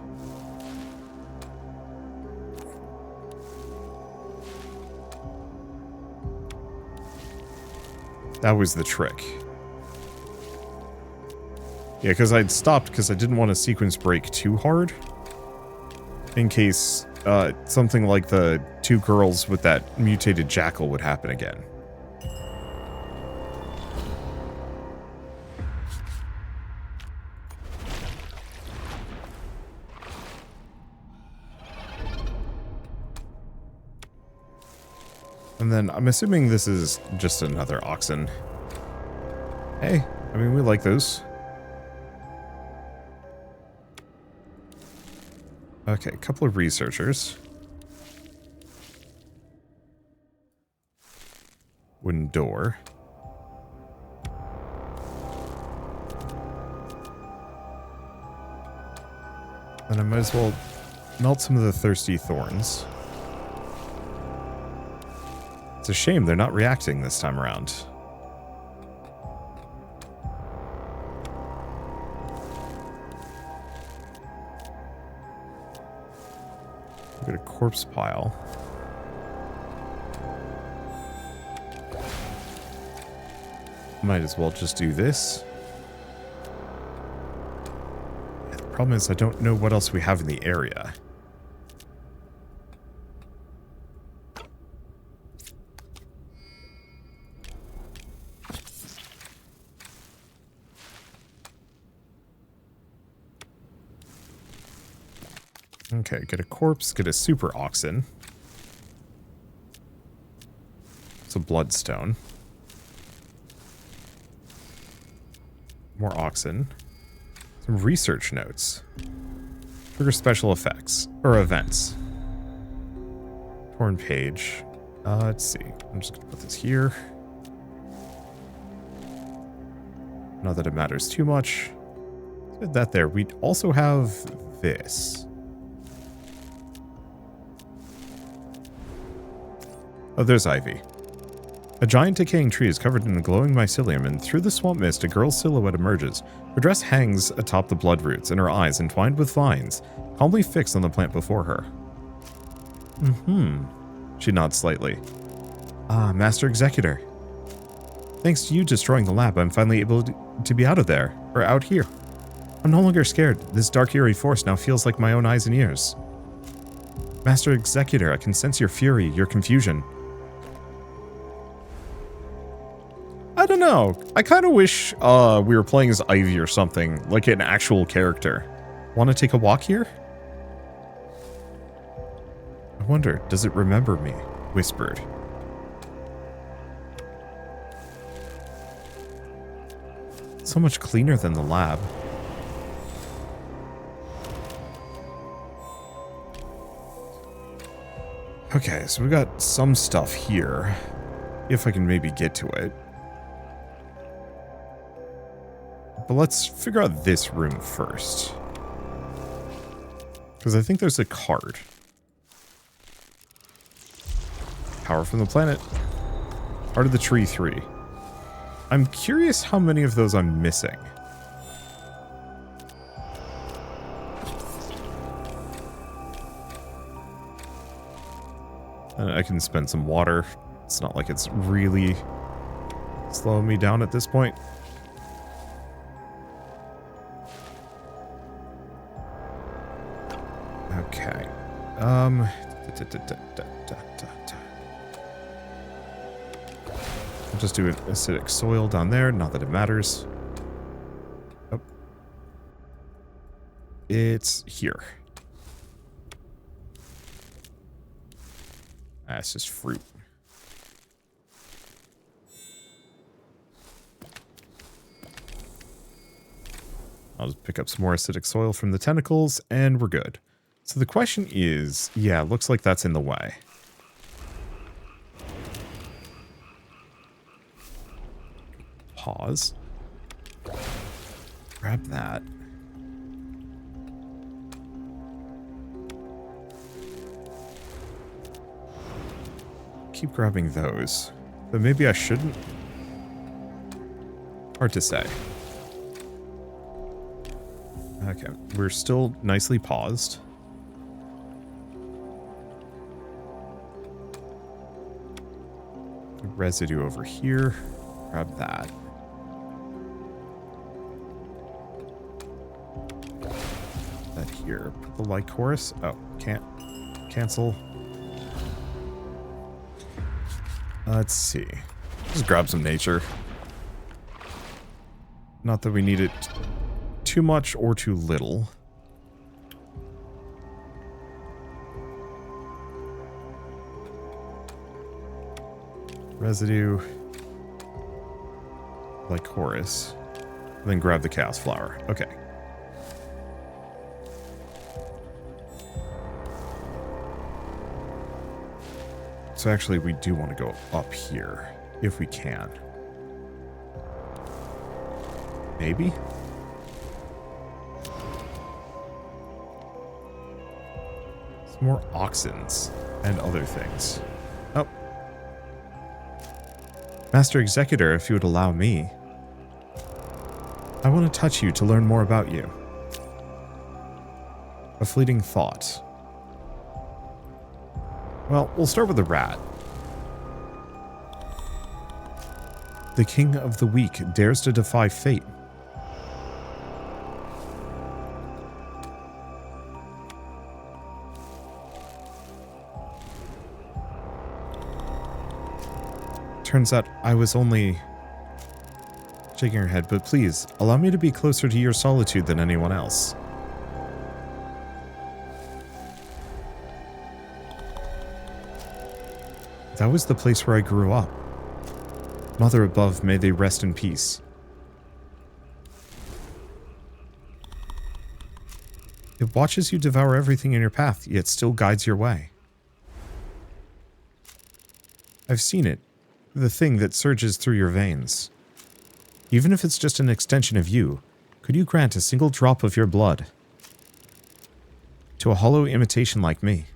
That was the trick. Yeah, because I'd stopped because I didn't want to sequence break too hard. In case something like the two girls with that mutated jackal would happen again. And then I'm assuming this is just another oxen. Hey, I mean, we like those. Okay, a couple of researchers. Wooden door. Then I might as well melt some of the thirsty thorns. It's a shame they're not reacting this time around. We've got a corpse pile. Might as well just do this. The problem is I don't know what else we have in the area. Okay, get a corpse, get a super oxen. It's a bloodstone. More oxen. Some research notes. Trigger special effects. Or events. Torn page. Let's see. I'm just gonna put this here. Not that it matters too much. Let's put that there. We also have this. Oh, there's Ivy. A giant decaying tree is covered in a glowing mycelium, and through the swamp mist, a girl's silhouette emerges. Her dress hangs atop the blood roots, and her eyes, entwined with vines, calmly fixed on the plant before her. She nods slightly. Ah, Master Executor. Thanks to you destroying the lab, I'm finally able to be out of there, or out here. I'm no longer scared. This dark, eerie force now feels like my own eyes and ears. Master Executor, I can sense your fury, your confusion. I don't know. I kind of wish we were playing as Ivy or something, like an actual character. Want to take a walk here? I wonder, does it remember me? Whispered. So much cleaner than the lab. Okay, so we got some stuff here. If I can maybe get to it. But let's figure out this room first. Because I think there's a card. Power from the planet. Heart of the Tree 3. I'm curious how many of those I'm missing. I can spend some water. It's not like it's really slowing me down at this point. Okay. I'll just do an acidic soil down there. Not that it matters. Oh. It's here. Ah, it's just fruit. I'll just pick up some more acidic soil from the tentacles, and we're good. So the question is, yeah, looks like that's in the way. Pause. Grab that. Keep grabbing those. But maybe I shouldn't. Hard to say. Okay, we're still nicely paused. Residue over here. Grab that. That here. Put the light chorus. Oh, can't. Cancel. Let's see. Just grab some nature. Not that we need it too much or too little. Residue. Like chorus. And then grab the chaos flower. Okay. So actually we do want to go up here. If we can. Maybe? Some more oxens and other things. Oh. Master Executor, if you would allow me. I want to touch you to learn more about you. A fleeting thought. Well, we'll start with the rat. The king of the weak dares to defy fate. Turns out I was only shaking her head, but please, allow me to be closer to your solitude than anyone else. That was the place where I grew up. Mother above, may they rest in peace. It watches you devour everything in your path, yet still guides your way. I've seen it. The thing that surges through your veins. Even if it's just an extension of you, could you grant a single drop of your blood to a hollow imitation like me?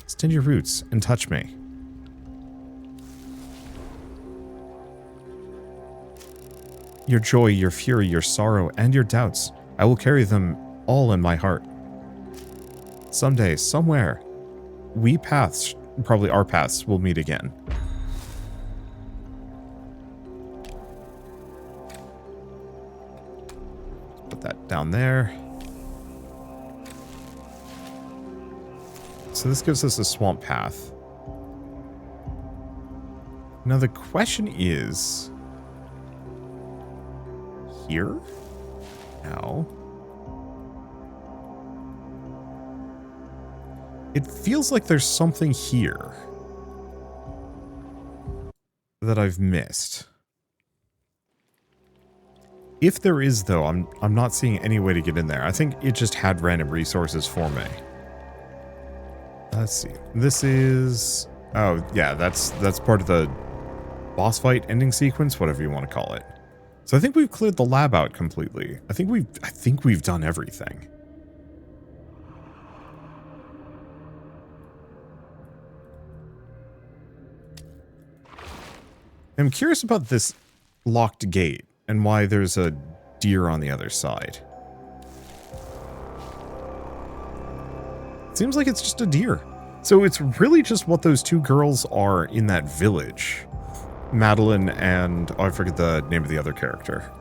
Extend your roots and touch me. Your joy, your fury, your sorrow, and your doubts, I will carry them all in my heart. Someday, somewhere, we paths, probably our paths, will meet again. Put that down there. So this gives us a swamp path. Now the question is... Here? No. It feels like there's something here that I've missed. If there is, though, I'm not seeing any way to get in there. I think it just had random resources for me. Let's see. This is... Oh, yeah, that's part of the boss fight ending sequence, whatever you want to call it. So I think we've cleared the lab out completely. I think we've done everything. I'm curious about this locked gate and why there's a deer on the other side. It seems like it's just a deer. So it's really just what those two girls are in that village. Madeline and... Oh, I forget the name of the other character.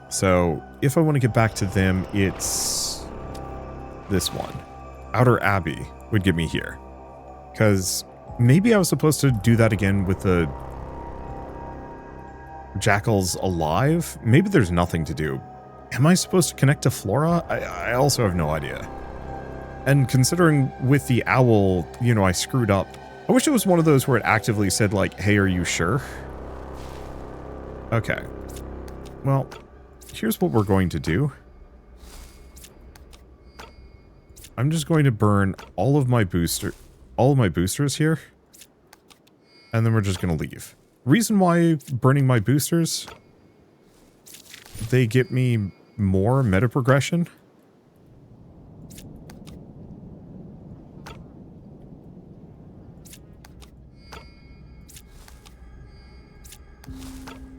So if I want to get back to them, it's this one. Outer Abbey would get me here. Because maybe I was supposed to do that again with the jackals alive. Maybe there's nothing to do. Am I supposed to connect to Flora? I also have no idea. And considering with the owl, you know, I screwed up. I wish it was one of those where it actively said, like, hey, are you sure? Okay. Well, here's what we're going to do. I'm just going to burn all of my boosters here. And then we're just going to leave. Reason why burning my boosters, they get me more meta progression.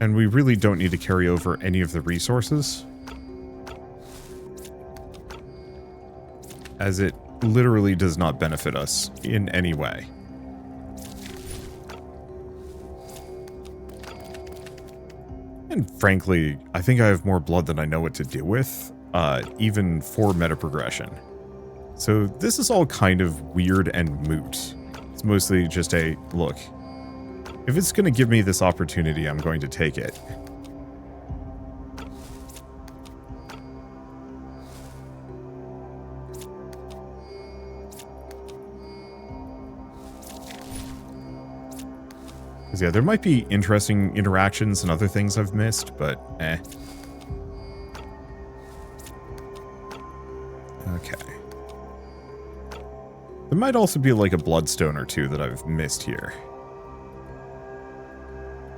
And we really don't need to carry over any of the resources, as it literally does not benefit us in any way. And frankly, I think I have more blood than I know what to do with, even for meta progression. So this is all kind of weird and moot. It's mostly just a, look, if it's going to give me this opportunity, I'm going to take it. Because yeah, there might be interesting interactions and other things I've missed, but eh. Okay. There might also be like a bloodstone or two that I've missed here.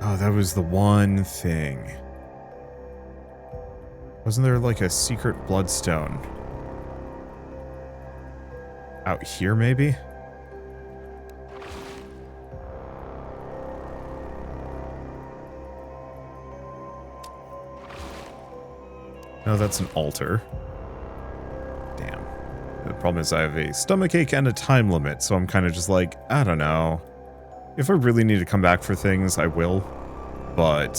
Oh, that was the one thing. Wasn't there like a secret bloodstone? Out here, maybe? No, that's an altar. Damn. The problem is I have a stomachache and a time limit, so I'm kind of just like, I don't know. If I really need to come back for things, I will. But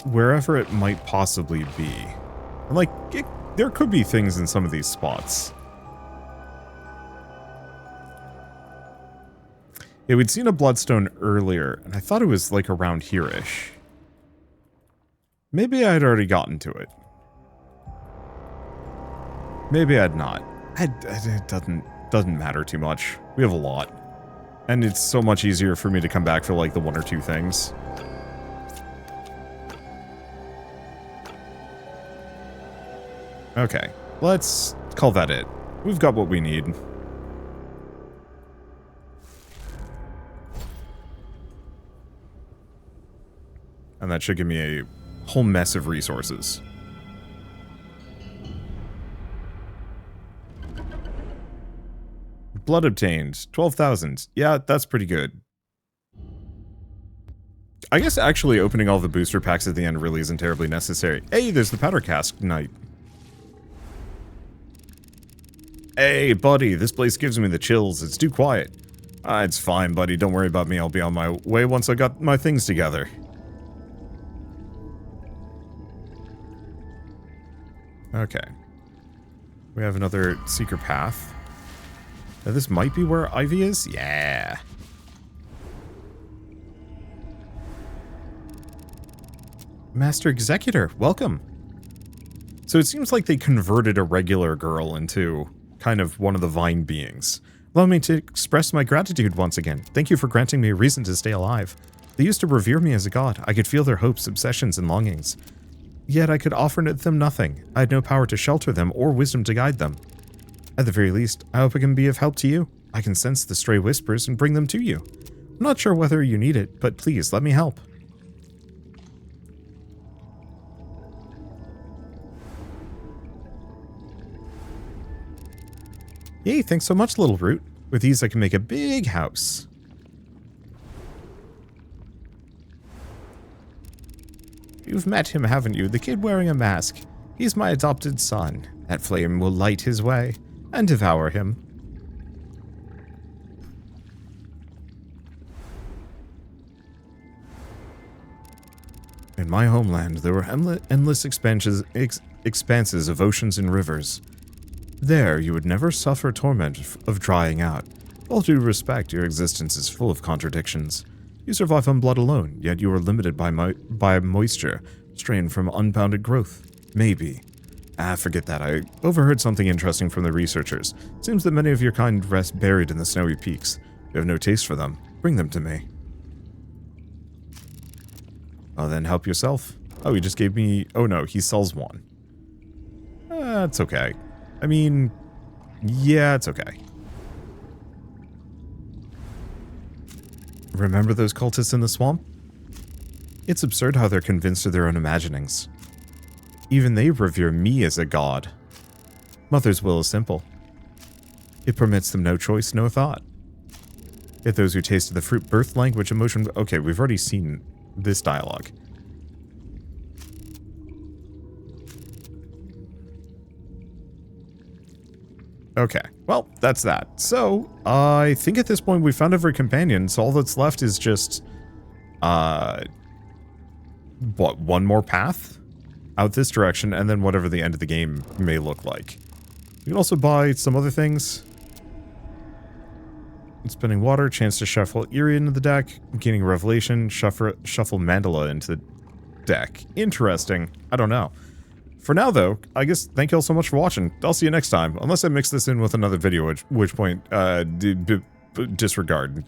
wherever it might possibly be. And like, there could be things in some of these spots. Yeah, we'd seen a bloodstone earlier, and I thought it was like around here-ish. Maybe I'd already gotten to it. Maybe I'd not. It doesn't matter too much. We have a lot. And it's so much easier for me to come back for like the one or two things. Okay, let's call that it. We've got what we need. And that should give me a whole mess of resources. Blood obtained, 12,000. Yeah, that's pretty good. I guess actually opening all the booster packs at the end really isn't terribly necessary. Hey, there's the powder cask knight. Hey, buddy, this place gives me the chills. It's too quiet. It's fine, buddy. Don't worry about me. I'll be on my way once I got my things together. Okay. We have another secret path. Now, this might be where Ivy is. Yeah. Master Executor, welcome. So it seems like they converted a regular girl into kind of one of the Vine beings. Allow me to express my gratitude once again. Thank you for granting me a reason to stay alive. They used to revere me as a god. I could feel their hopes, obsessions, and longings. Yet I could offer them nothing. I had no power to shelter them or wisdom to guide them. At the very least, I hope I can be of help to you. I can sense the stray whispers and bring them to you. I'm not sure whether you need it, but please let me help. Yay, thanks so much, little root. With these, I can make a big house. You've met him, haven't you? The kid wearing a mask. He's my adopted son. That flame will light his way and devour him. In my homeland, there were endless expanses of oceans and rivers. There, you would never suffer torment of drying out. All due respect, your existence is full of contradictions. You survive on blood alone, yet you are limited by moisture, strained from unbounded growth. Maybe. Forget that. I overheard something interesting from the researchers. Seems that many of your kind rest buried in the snowy peaks. You have no taste for them. Bring them to me. Oh, then help yourself. Oh, he just gave me... Oh no, he sells one. It's okay. I mean, yeah, it's okay. Remember those cultists in the swamp? It's absurd how they're convinced of their own imaginings. Even they revere me as a god. Mother's will is simple. It permits them no choice, no thought. Yet those who tasted the fruit birth language, emotion... Okay, we've already seen this dialogue. Okay, well, that's that. So, I think at this point we found every companion, so all that's left is just, what, one more path out this direction, and then whatever the end of the game may look like. You can also buy some other things. Spinning water, chance to shuffle Eerie into the deck, gaining revelation, shuffle Mandala into the deck. Interesting. I don't know. For now, though, I guess thank you all so much for watching. I'll see you next time. Unless I mix this in with another video, which point, disregard.